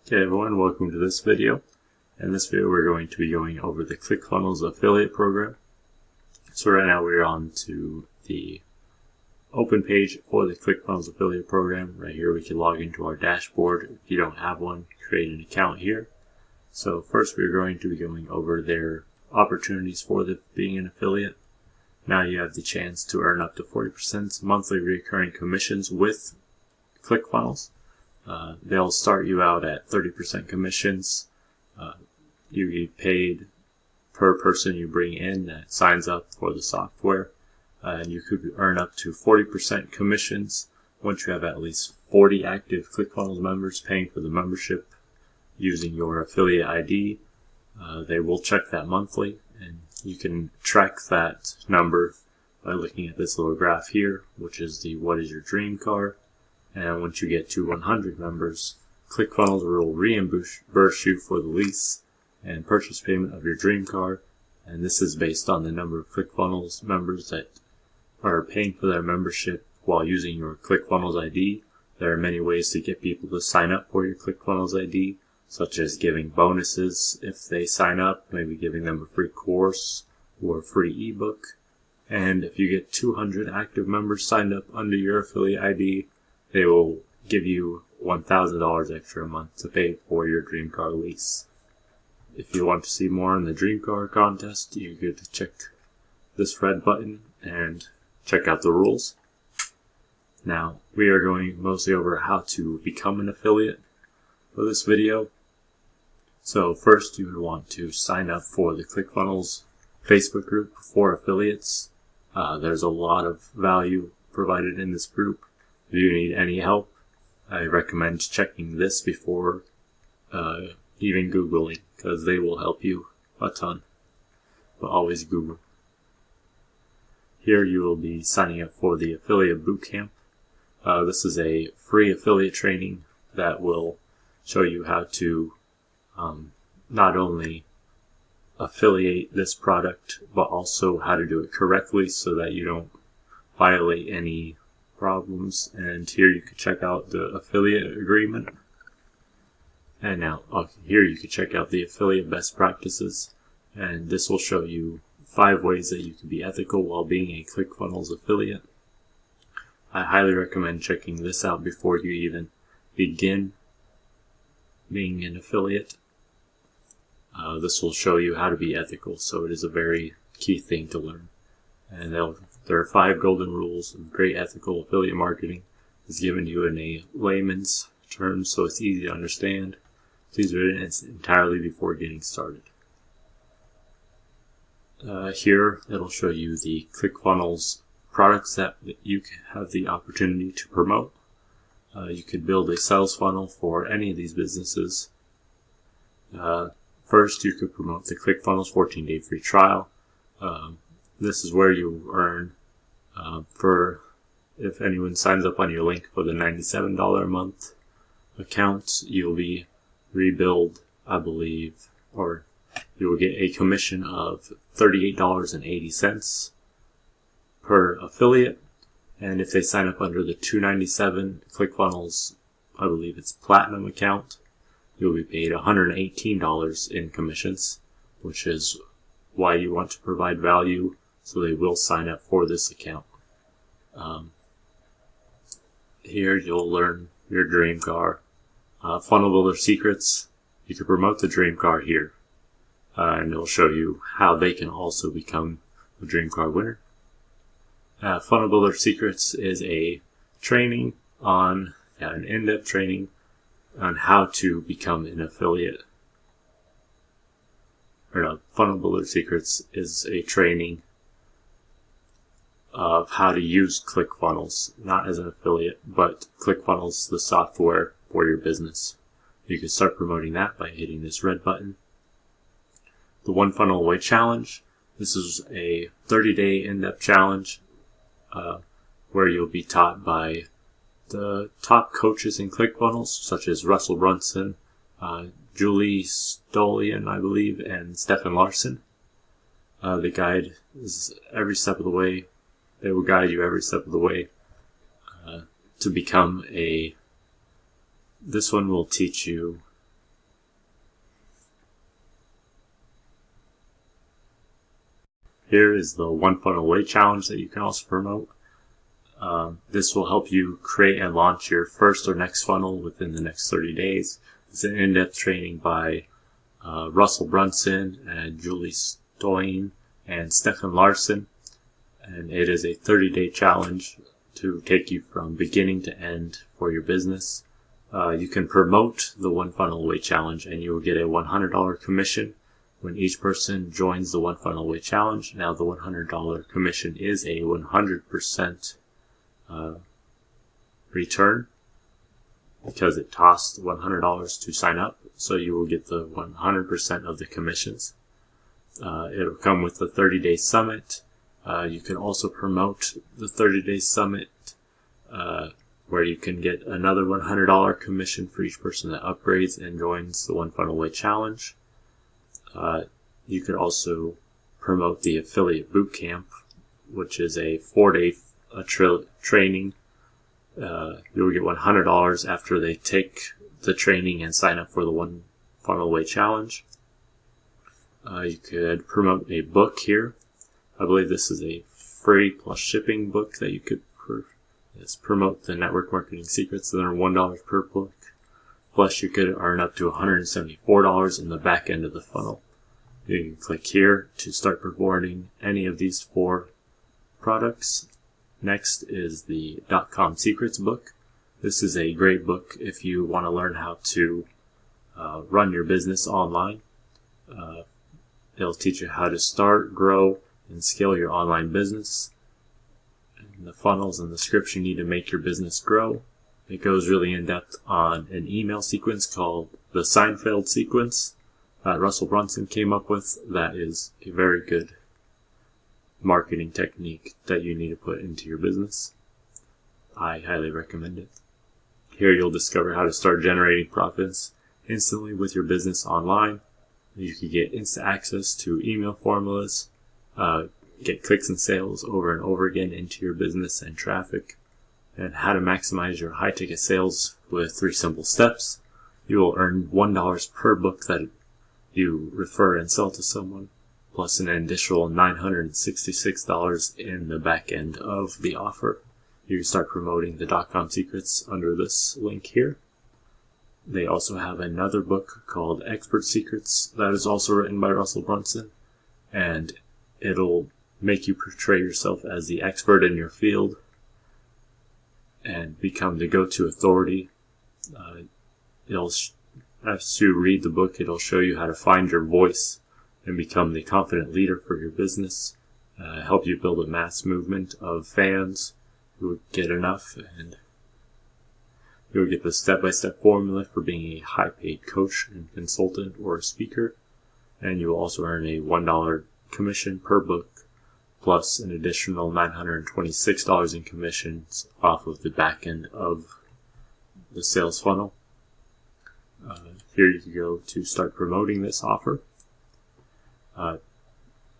Okay everyone, welcome to this video. In this video we're going to be going over the ClickFunnels affiliate program. So right now we're on to the open page for the ClickFunnels affiliate program. Right here we can log into our dashboard. If you don't have one, create an account here. So first we're going to be going over their opportunities for being an affiliate. Now you have the chance to earn up to 40% monthly recurring commissions with ClickFunnels. They'll start you out at 30% commissions. You get paid per person you bring in that signs up for the software. And you could earn up to 40% commissions once you have at least 40 active ClickFunnels members paying for the membership using your affiliate ID. They will check that monthly, and you can track that number by looking at this little graph here, which is the what is your dream car. And once you get to 100 members, ClickFunnels will reimburse you for the lease and purchase payment of your dream car. And this is based on the number of ClickFunnels members that are paying for their membership while using your ClickFunnels ID. There are many ways to get people to sign up for your ClickFunnels ID, such as giving bonuses if they sign up, maybe giving them a free course or a free ebook. And if you get 200 active members signed up under your affiliate ID, they will give you $1,000 extra a month to pay for your dream car lease. If you want to see more on the dream car contest, you could check this red button and check out the rules. Now, we are going mostly over how to become an affiliate for this video. So first you would want to sign up for the ClickFunnels Facebook group for affiliates. There's a lot of value provided in this group. If you need any help, I recommend checking this before even Googling, because they will help you a ton. But always Google. Here you will be signing up for the Affiliate Bootcamp. This is a free affiliate training that will show you how to not only affiliate this product, but also how to do it correctly so that you don't violate any problems. And here you can check out the affiliate agreement. And now here you can check out the affiliate best practices. And this will show you 5 ways that you can be ethical while being a ClickFunnels affiliate. I highly recommend checking this out before you even begin being an affiliate. This will show you how to be ethical, so it is a very key thing to learn. And there are 5 golden rules of great ethical affiliate marketing. It's given to you in a layman's terms, so it's easy to understand. Please read it entirely before getting started. Here, it'll show you the ClickFunnels products that you have the opportunity to promote. You could build a sales funnel for any of these businesses. First, you could promote the ClickFunnels 14-day free trial. This is where you earn if anyone signs up on your link for the $97 a month account, you'll be rebilled, I believe, or you will get a commission of $38.80 per affiliate. And if they sign up under the $297 ClickFunnels, I believe it's Platinum account, you'll be paid $118 in commissions, which is why you want to provide value, so they will sign up for this account. Here you'll learn your dream car. Funnel Builder Secrets, you can promote the dream car here. And it'll show you how they can also become a dream car winner. Funnel Builder Secrets is a training on, an in-depth training on how to become an affiliate. Funnel Builder Secrets is a training of how to use ClickFunnels, not as an affiliate, but ClickFunnels, the software for your business. You can start promoting that by hitting this red button. The One Funnel Away Challenge. This is a 30-day in-depth challenge where you'll be taught by the top coaches in ClickFunnels, such as Russell Brunson, Julie Stolian, I believe, and Stefan Larson. The guide is every step of the way. They will guide you every step of the way to become a This one will teach you Here is the One Funnel Away Challenge that you can also promote. This will help you create and launch your first or next funnel within the next 30 days. It's an in-depth training by Russell Brunson and Julie Stoyan and Stefan Larsen. And it is a 30-day challenge to take you from beginning to end for your business. You can promote the One Funnel Away Challenge and you will get a $100 commission when each person joins the One Funnel Away Challenge. Now the $100 commission is a 100% return because it costs $100 to sign up, so you will get the 100% of the commissions. It'll come with the 30-day summit. You can also promote the 30-day summit where you can get another $100 commission for each person that upgrades and joins the One Funnel Away Challenge. You could also promote the Affiliate Bootcamp, which is a 4-day training. You'll get $100 after they take the training and sign up for the One Funnel Away Challenge. You could promote a book here. I believe this is a free plus shipping book that you could promote the network marketing secrets that are $1 per book. Plus you could earn up to $174 in the back end of the funnel. You can click here to start promoting any of these 4 products. Next is the .com Secrets book. This is a great book if you want to learn how to run your business online. It'll teach you how to start, grow, and scale your online business, and the funnels and the scripts you need to make your business grow. It goes really in depth on an email sequence called the Seinfeld sequence that Russell Brunson came up with. That is a very good marketing technique that you need to put into your business. I highly recommend it. Here you'll discover how to start generating profits instantly with your business online. You can get instant access to email formulas, get clicks and sales over and over again into your business and traffic, and how to maximize your high-ticket sales with 3 simple steps. You will earn $1 per book that you refer and sell to someone, plus an additional $966 in the back end of the offer. You can start promoting the .com Secrets under this link here. They also have another book called Expert Secrets that is also written by Russell Brunson, and it'll make you portray yourself as the expert in your field and become the go-to authority. As you read the book, it'll show you how to find your voice and become the confident leader for your business, help you build a mass movement of fans who get enough, and you'll get the step-by-step formula for being a high-paid coach and consultant or a speaker, and you will also earn a $1 commission per book, plus an additional $926 in commissions off of the back end of the sales funnel. Here you can go to start promoting this offer.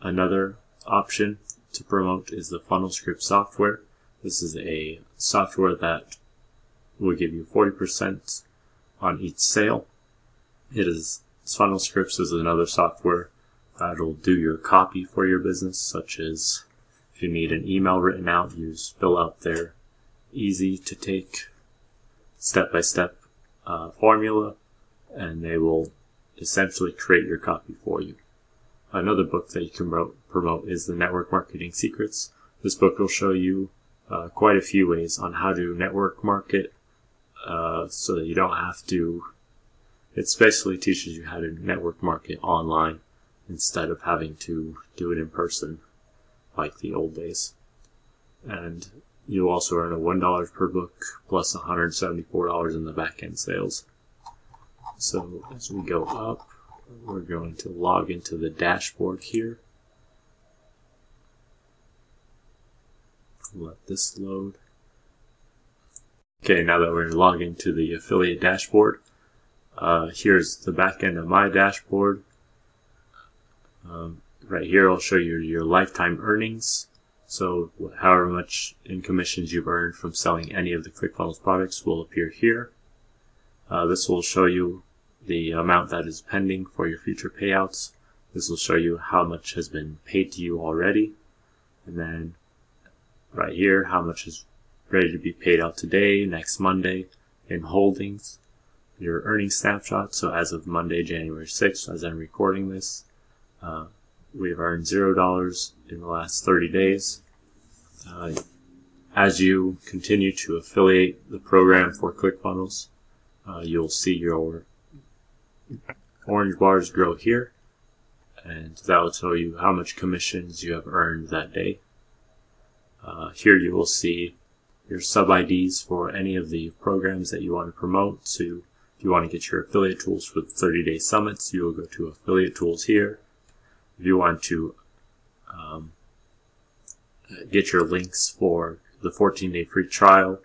Another option to promote is the Funnel Script software. This is a software that will give you 40% on each sale. Funnel Scripts is another software that'll do your copy for your business, such as if you need an email written out, you just fill out their easy to take step-by-step formula, and they will essentially create your copy for you. Another book that you can promote is the Network Marketing Secrets. This book will show you quite a few ways on how to network market, so that you don't have to. It basically teaches you how to network market online instead of having to do it in person like the old days. And you'll also earn a $1 per book plus $174 in the back end sales. So as we go up, we're going to log into the dashboard here. Let this load. Okay, now that we're logged into the affiliate dashboard, here's the back end of my dashboard. Right here, I'll show you your lifetime earnings. So however much in commissions you've earned from selling any of the ClickFunnels products will appear here. This will show you the amount that is pending for your future payouts. This will show you how much has been paid to you already. And then right here, how much is ready to be paid out today, next Monday, in holdings. Your earnings snapshot. So as of Monday, January 6th, as I'm recording this, we've earned $0 in the last 30 days. As you continue to affiliate the program for ClickFunnels, you'll see your orange bars grow here, and that will tell you how much commissions you have earned that day. Here you will see your sub-IDs for any of the programs that you want to promote. So if you want to get your affiliate tools for the 30-day summits, you will go to affiliate tools here. If you want to get your links for the 14-day free trial,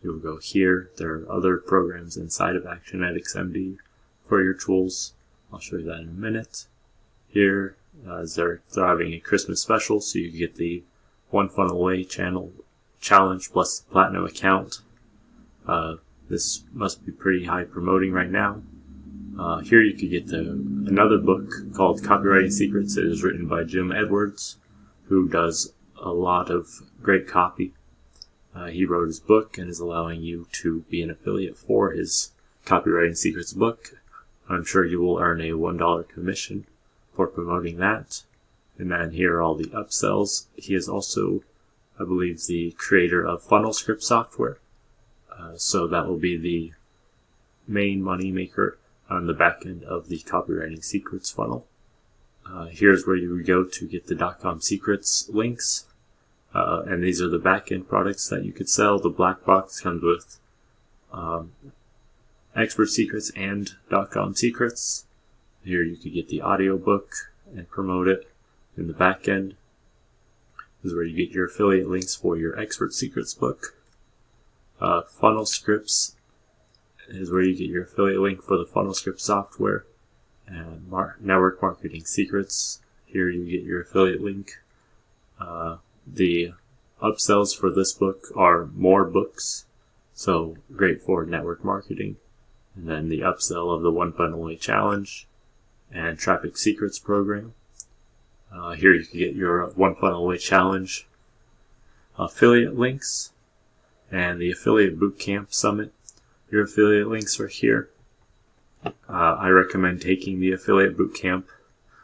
you will go here. There are other programs inside of Actionetics MD for your tools. I'll show you that in a minute. Here, they're having a Christmas special, so you get the One Funnel Away challenge plus the platinum account. This must be pretty high promoting right now. Here you could get another book called Copywriting Secrets. It is written by Jim Edwards, who does a lot of great copy. He wrote his book and is allowing you to be an affiliate for his Copywriting Secrets book. I'm sure you will earn a $1 commission for promoting that. And then here are all the upsells. He is also, I believe, the creator of funnel script software. So that will be the main money maker on the back end of the Copywriting Secrets funnel. Here's where you would go to get the .com secrets links. And these are the back-end products that you could sell. The black box comes with Expert Secrets and .com Secrets. Here you could get the audiobook and promote it in the back end. This is where you get your affiliate links for your Expert Secrets book. Funnel Scripts is where you get your affiliate link for the Funnel Script software. And Network Marketing Secrets, here you get your affiliate link. The upsells for this book are more books, so great for network marketing. And then the upsell of the One Funnel Away Challenge and Traffic Secrets program. Here you can get your One Funnel Away Challenge affiliate links and the Affiliate Bootcamp Summit. Your affiliate links are here. I recommend taking the Affiliate Bootcamp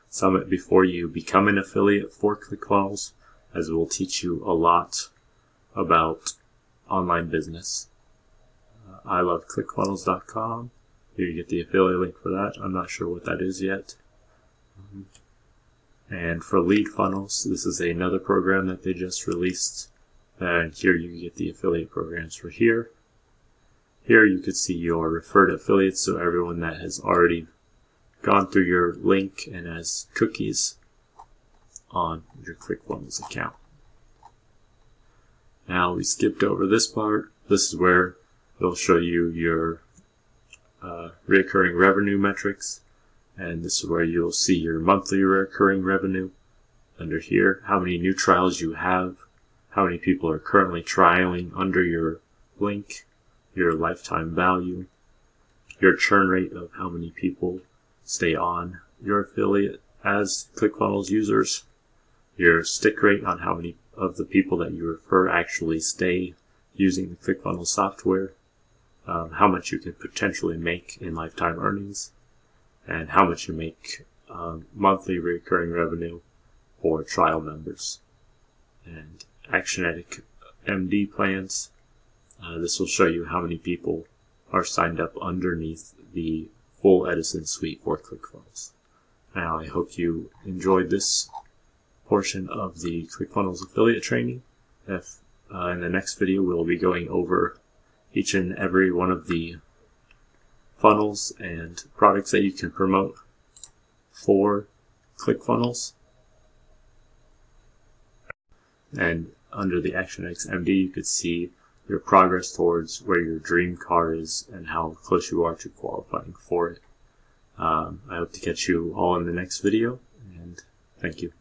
Summit before you become an affiliate for ClickFunnels, as it will teach you a lot about online business. I love ClickFunnels.com. Here you get the affiliate link for that. I'm not sure what that is yet. And for lead funnels, this is another program that they just released. And here you get the affiliate programs for here. Here you could see your referred affiliates, so everyone that has already gone through your link and has cookies on your ClickFunnels account. Now we skipped over this part. This is where it'll show you your recurring revenue metrics, and this is where you'll see your monthly recurring revenue. Under here, how many new trials you have, how many people are currently trialing under your link, your lifetime value, your churn rate of how many people stay on your affiliate as ClickFunnels users, your stick rate on how many of the people that you refer actually stay using the ClickFunnels software, how much you can potentially make in lifetime earnings, and how much you make monthly recurring revenue for trial members. And Actionetic MD plans. This will show you how many people are signed up underneath the full Edison suite for ClickFunnels. Now, I hope you enjoyed this portion of the ClickFunnels affiliate training. If in the next video we'll be going over each and every one of the funnels and products that you can promote for ClickFunnels. And under the Actionetics MD, you could see your progress towards where your dream car is and how close you are to qualifying for it. I hope to catch you all in the next video, and thank you.